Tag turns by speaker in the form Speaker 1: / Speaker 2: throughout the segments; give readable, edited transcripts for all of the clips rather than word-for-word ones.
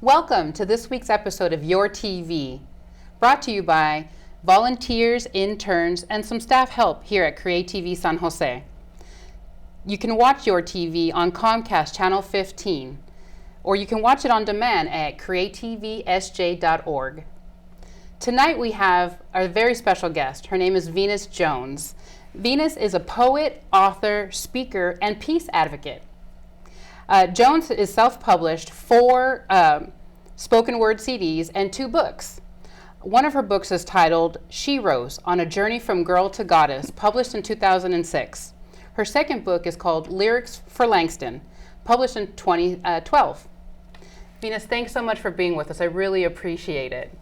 Speaker 1: Welcome to this week's episode of Your TV, brought to you by volunteers, interns, and some staff help here at CreaTV San Jose. You can watch Your TV on Comcast Channel 15, or you can watch it on demand at creatvsj.org. Tonight we have a very special guest. Her name is VenusLoveJones. Venus is a poet, author, speaker, and peace advocate. Jones is self-published 4 spoken word CDs and 2 books. One of her books is titled Shero, On a Journey from Girl to Goddess, published in 2006. Her second book is called Lyrics for Langston, published in 2012. Venus, thanks so much for being with us. I really appreciate it.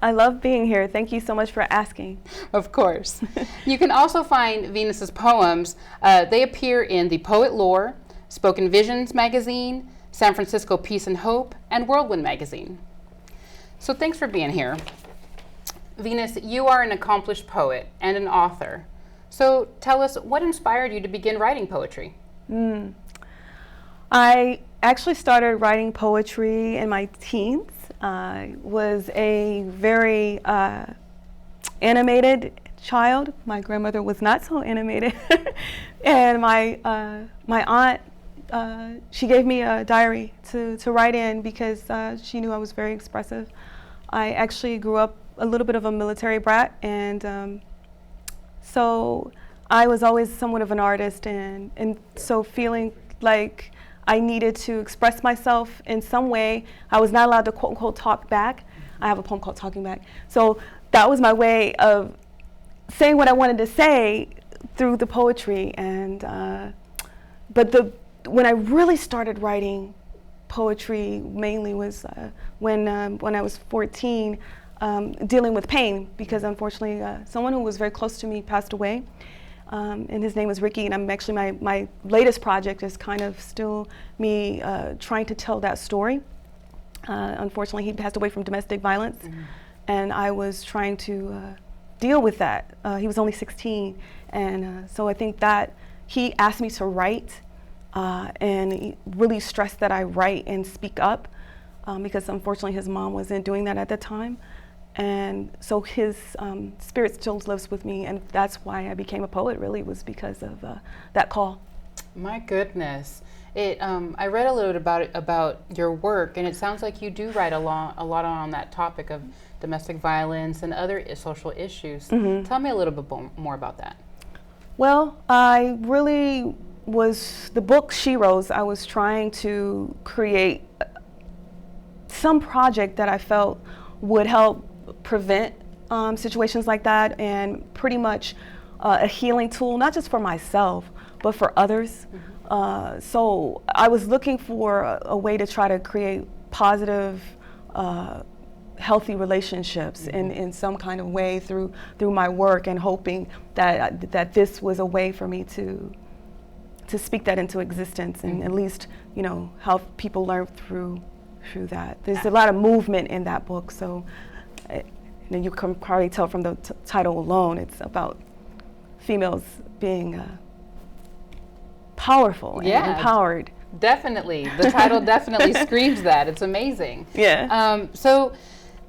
Speaker 2: I love being here. Thank you so much for asking.
Speaker 1: Of course. You can also find Venus's poems. They appear in the Poet Lore, Spoken Visions magazine, San Francisco Peace and Hope, and Whirlwind magazine. So thanks for being here. Venus, you are an accomplished poet and an author. So tell us, what inspired you to begin writing poetry?
Speaker 2: I actually started writing poetry in my teens. I was a very animated child. My grandmother was not so animated. And my aunt, she gave me a diary to write in because she knew I was very expressive. I actually grew up a little bit of a military brat, and so I was always somewhat of an artist, and so feeling like I needed to express myself in some way. I was not allowed to quote unquote talk back. I have a poem called Talking Back. So that was my way of saying what I wanted to say through the poetry. And when I really started writing poetry mainly was when I was 14, dealing with pain, because unfortunately someone who was very close to me passed away. And his name was Ricky, and I'm actually, my latest project is kind of still me trying to tell that story. Unfortunately, he passed away from domestic violence, and I was trying to deal with that. He was only 16, and so I think that he asked me to write, and he really stressed that I write and speak up, because unfortunately his mom wasn't doing that at the time. And so his spirit still lives with me, and that's why I became a poet, really, was because of that call.
Speaker 1: My goodness. I read a little bit about your work, and it sounds like you do write a lot on that topic of domestic violence and other social issues. Tell me a little bit more about that.
Speaker 2: Well, I really was, the book Shero, I was trying to create some project that I felt would help prevent situations like that, and pretty much a healing tool, not just for myself, but for others. So I was looking for a way to try to create positive, healthy relationships in some kind of way through my work, and hoping that this was a way for me to speak that into existence, and at least, help people learn through that. There's a lot of movement in that book, so you can probably tell from the title alone, it's about females being powerful and empowered.
Speaker 1: Definitely. The title definitely screams that. It's amazing.
Speaker 2: Yeah.
Speaker 1: So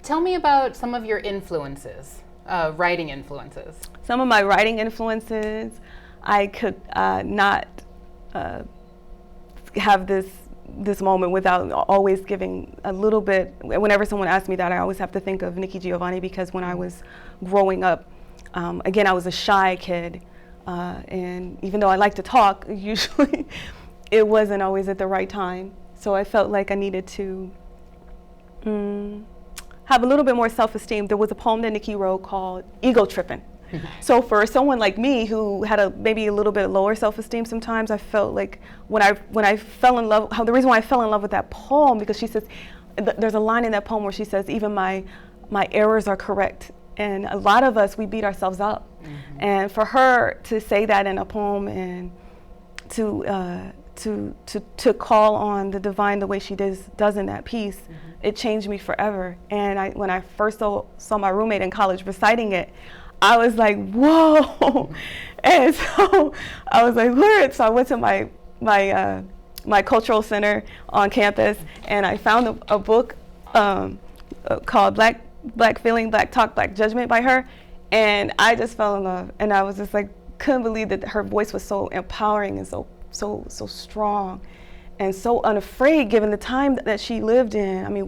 Speaker 1: tell me about some of your influences, writing influences.
Speaker 2: Some of my writing influences, I could not have this moment without always giving a little bit. Whenever someone asks me that, I always have to think of Nikki Giovanni, because when I was growing up, again, I was a shy kid, and even though I like to talk, usually it wasn't always at the right time. So I felt like I needed to have a little bit more self-esteem. There was a poem that Nikki wrote called Ego Trippin'. So for someone like me who had maybe a little bit lower self-esteem sometimes, I felt like when I fell in love, the reason why I fell in love with that poem, because she says, there's a line in that poem where she says, even my errors are correct. And a lot of us, we beat ourselves up. And for her to say that in a poem, and to call on the divine the way she does in that piece, it changed me forever. And when I first saw my roommate in college reciting it, I was like, whoa. And so I was like, word. So I went to my my cultural center on campus, and I found a book called Black Feeling, Black Talk, Black Judgment by her, and I just fell in love. And I was just like, couldn't believe that her voice was so empowering and so strong and so unafraid given the time that she lived in. I mean,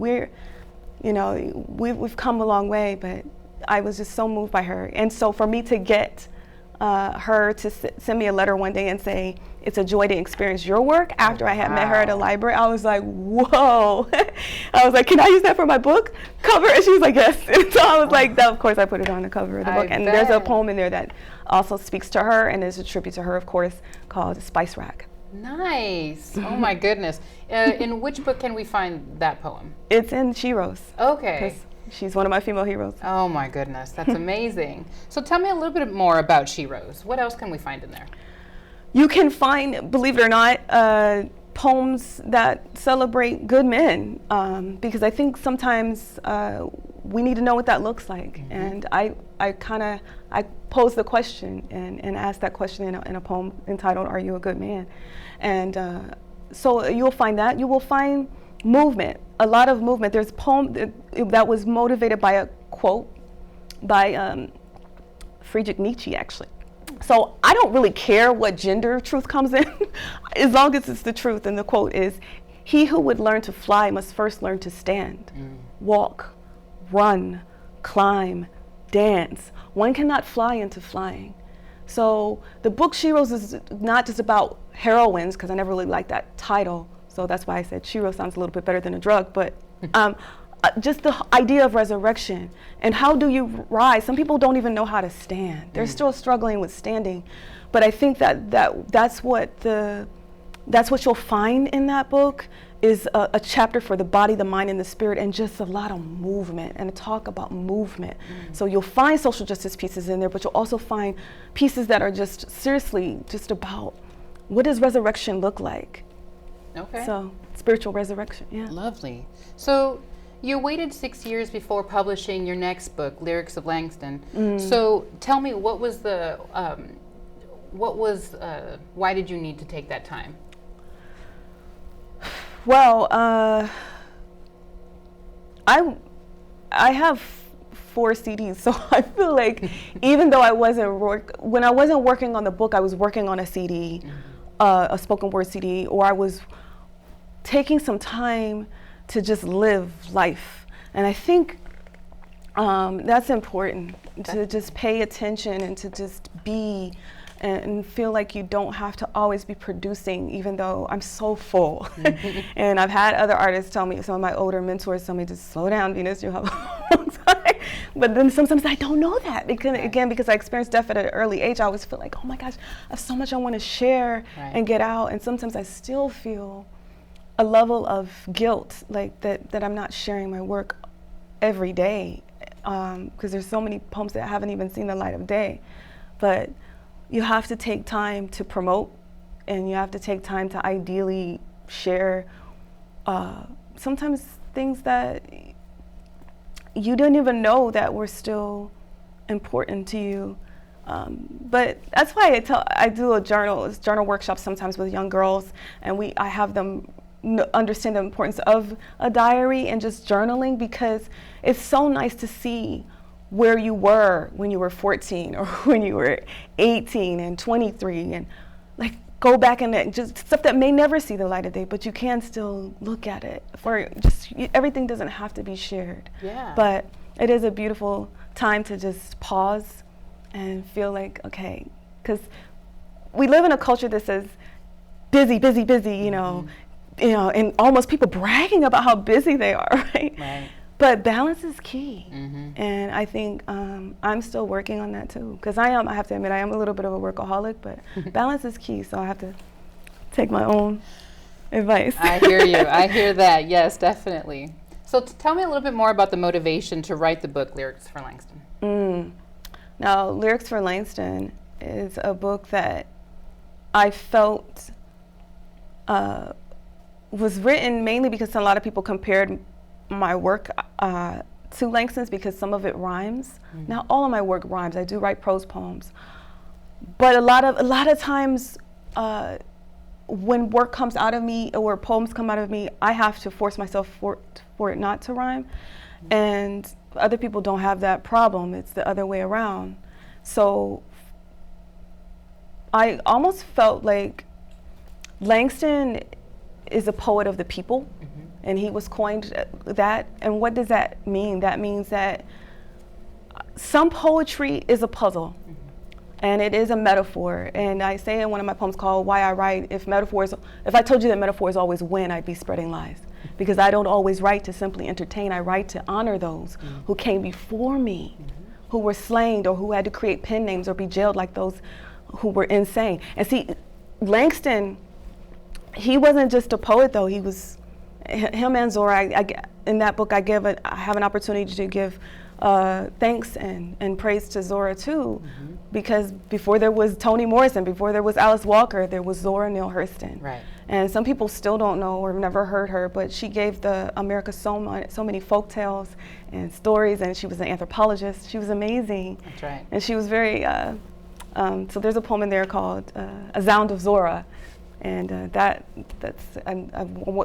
Speaker 2: we've come a long way, but I was just so moved by her. And so for me to get her to send me a letter one day and say, it's a joy to experience your work after I had met her at a library, I was like, whoa. I was like, can I use that for my book cover? And she was like, yes. And so I was like, of course I put it on the cover of the book. And there's a poem in there that also speaks to her and is a tribute to her, of course, called Spice Rack.
Speaker 1: Nice. Oh my goodness. In which book can we find that poem?
Speaker 2: It's in Shero's.
Speaker 1: Okay.
Speaker 2: She's one of my female heroes.
Speaker 1: Oh my goodness, that's amazing. So tell me a little bit more about Shero's. What else can we find in there?
Speaker 2: You can find, believe it or not, poems that celebrate good men, because I think sometimes we need to know what that looks like. And I pose the question and ask that question in a poem entitled, Are You a Good Man? And so you'll find that. You will find movement, a lot of movement. There's a poem that was motivated by a quote by Friedrich Nietzsche, actually. So I don't really care what gender truth comes in, as long as it's the truth. And the quote is, he who would learn to fly must first learn to stand, walk, run, climb, dance. One cannot fly into flying. So the book Shero's is not just about heroines, because I never really liked that title. So that's why I said Shero sounds a little bit better than a drug, but just the idea of resurrection and how do you rise? Some people don't even know how to stand. They're still struggling with standing. But I think that's what you'll find in that book is a chapter for the body, the mind, and the spirit, and just a lot of movement and a talk about movement. So you'll find social justice pieces in there, but you'll also find pieces that are just seriously just about what does resurrection look like?
Speaker 1: Okay.
Speaker 2: So spiritual resurrection, yeah.
Speaker 1: Lovely. So you waited 6 years before publishing your next book, Lyrics of Langston. So tell me, why did you need to take that time?
Speaker 2: Well, I have 4 CDs, so I feel like even though when I wasn't working on the book, I was working on a CD, a spoken word CD, or I was taking some time to just live life. And I think that's important, to just pay attention and to just be and feel like you don't have to always be producing, even though I'm so full. And I've had other artists tell me, some of my older mentors tell me, just slow down, Venus, you have a long time. But then sometimes I don't know that, because I experienced death at an early age. I always feel like, oh my gosh, I have so much I want to share and get out. And sometimes I still feel a level of guilt, like that I'm not sharing my work every day, because there's so many poems that haven't even seen the light of day. But you have to take time to promote, and you have to take time to ideally share sometimes things that you didn't even know that were still important to you. But that's why I do journal workshops sometimes with young girls, and I have them understand the importance of a diary and just journaling, because it's so nice to see where you were when you were 14 or when you were 18 and 23, and like go back and just stuff that may never see the light of day, but you can still look at it. Everything doesn't have to be shared. Yeah. But it is a beautiful time to just pause and feel like, okay, because we live in a culture that says busy, busy, busy, you know, and almost people bragging about how busy they are, right? Right. But balance is key. And I think I'm still working on that too, because I have to admit, I am a little bit of a workaholic, but balance is key, so I have to take my own advice. I hear you. I hear that. Yes, definitely. So tell me a little bit more about the motivation to write the book, Lyrics for Langston. Now, Lyrics for Langston is a book that I felt was written mainly because a lot of people compared my work to Langston's, because some of it rhymes. Now, all of my work rhymes. I do write prose poems, but a lot of times when work comes out of me or poems come out of me, I have to force myself for it not to rhyme. And other people don't have that problem. It's the other way around. So I almost felt like Langston is a poet of the people, and he was coined that. And what does that mean? That means that some poetry is a puzzle, and it is a metaphor. And I say in one of my poems called Why I Write, if I told you that metaphors always win, I'd be spreading lies. Because I don't always write to simply entertain, I write to honor those who came before me, who were slain or who had to create pen names or be jailed like those who were insane. And see, Langston, he wasn't just a poet though, he was, him and Zora, in that book I have an opportunity to give thanks and praise to Zora too, because before there was Toni Morrison, before there was Alice Walker, there was Zora Neale Hurston.
Speaker 1: Right.
Speaker 2: And some people still don't know or never heard her, but she gave the America so many folk tales and stories, and she was an anthropologist. She was amazing.
Speaker 1: That's right.
Speaker 2: And she was very, so there's a poem in there called A Sound of Zora. And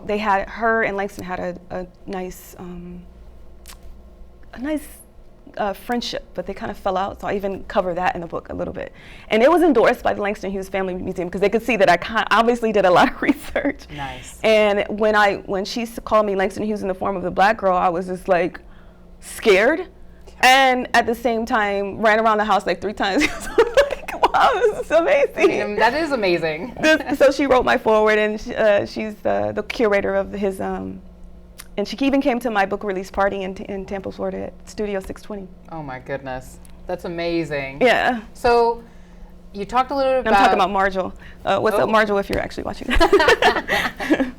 Speaker 2: they had, her and Langston had a nice friendship, but they kind of fell out. So I even cover that in the book a little bit. And it was endorsed by the Langston Hughes Family Museum because they could see that I obviously did a lot of research.
Speaker 1: Nice.
Speaker 2: And when she called me Langston Hughes in the form of the black girl, I was just like scared. And at the same time, ran around the house like 3 times. Like, wow, this is amazing.
Speaker 1: That is amazing.
Speaker 2: So she wrote my foreword, and she's the curator of his, and she even came to my book release party in Tampa, Florida at Studio 620.
Speaker 1: Oh my goodness. That's amazing.
Speaker 2: Yeah.
Speaker 1: So you talked a little bit about...
Speaker 2: I'm talking about Marjol. What's up, Marjol, if you're actually watching this?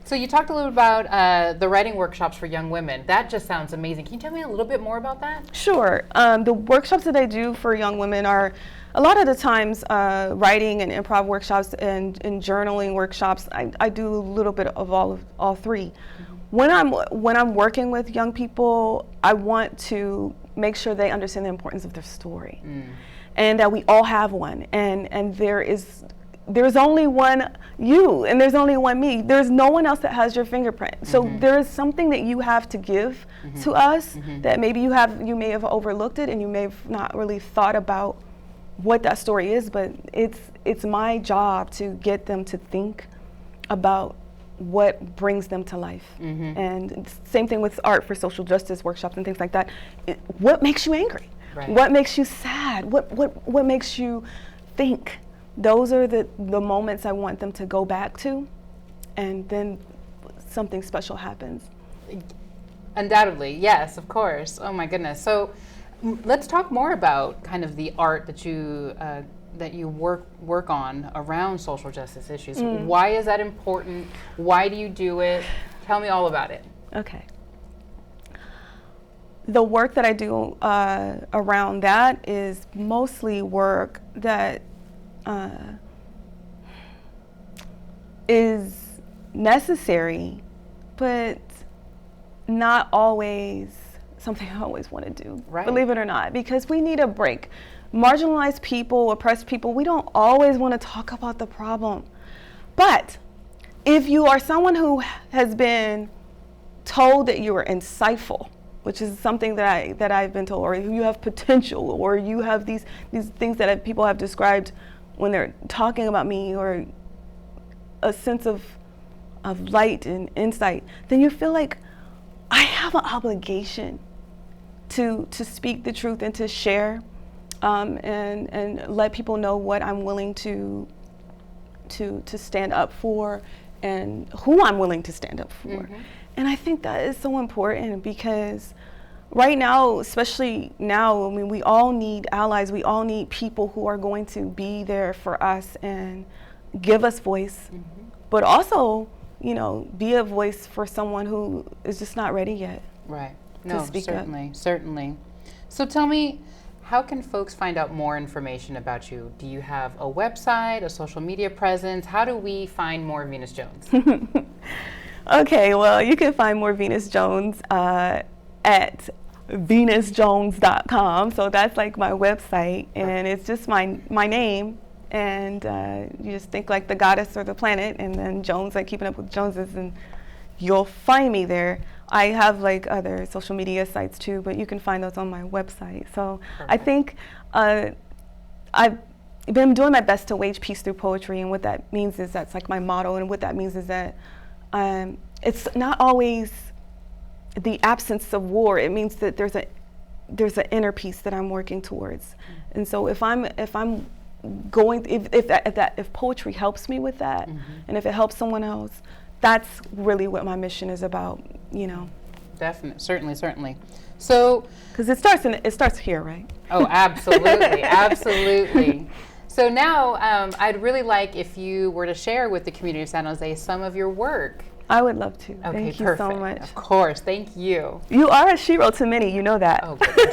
Speaker 1: So you talked a little about the writing workshops for young women. That just sounds amazing. Can you tell me a little bit more about that?
Speaker 2: Sure. The workshops that I do for young women are a lot of the times writing and improv workshops and journaling workshops. I do a little bit of all three. When I'm working with young people, I want to make sure they understand the importance of their story, and that we all have one, and there's only one you, and there's only one me. There's no one else that has your fingerprint. So there is something that you have to give to us that maybe you may have overlooked it, and you may have not really thought about what that story is. But it's my job to get them to think about what brings them to life. And same thing with art for social justice workshops and things like that. What makes you angry? Right. What makes you sad? What makes you think? Those are the moments I want them to go back to, and then something special happens.
Speaker 1: Undoubtedly, yes, of course. Oh my goodness. So let's talk more about kind of the art that you work on around social justice issues. Why is that important? Why do you do it? Tell me all about it.
Speaker 2: Okay. The work that I do around that is mostly work that is necessary, but not always something I always want to do, right. Believe it or not, because we need a break. Marginalized people, oppressed people, we don't always want to talk about the problem. But if you are someone who has been told that you are insightful, which is something that I've been told, or you have potential, or you have these things that people have described when they're talking about me, or a sense of light and insight, then you feel like I have an obligation to speak the truth and to share, and let people know what I'm willing to stand up for and who I'm willing to stand up for. And I think that is so important, because right now, especially now, I mean, we all need allies. We all need people who are going to be there for us and give us voice, but also, be a voice for someone who is just not ready yet. Right.
Speaker 1: No, certainly. So tell me, how can folks find out more information about you? Do you have a website, a social media presence? How do we find more Venus Jones?
Speaker 2: Okay, well, you can find more Venus Jones at VenusLoveJones.com. So that's like my website, and it's just my name, and you just think like the goddess or the planet, and then Jones, like Keeping Up with Joneses, and you'll find me there. I have like other social media sites too, but you can find those on my website. So
Speaker 1: Perfect.
Speaker 2: I think I've been doing my best to wage peace through poetry, and what that means is that's like my motto, and what that means is that it's not always the absence of war. It means that there's an inner peace that I'm working towards. And so if poetry helps me with that, and if it helps someone else, that's really what my mission is about, you know.
Speaker 1: Definitely, certainly. So,
Speaker 2: because it starts here, right?
Speaker 1: Oh, absolutely, absolutely. So now, I'd really like if you were to share with the community of San Jose some of your work.
Speaker 2: I would love to.
Speaker 1: Okay,
Speaker 2: Thank you
Speaker 1: perfect.
Speaker 2: so much.
Speaker 1: Of course, thank you.
Speaker 2: You are a shero to many, you know that.
Speaker 1: Oh, goodness.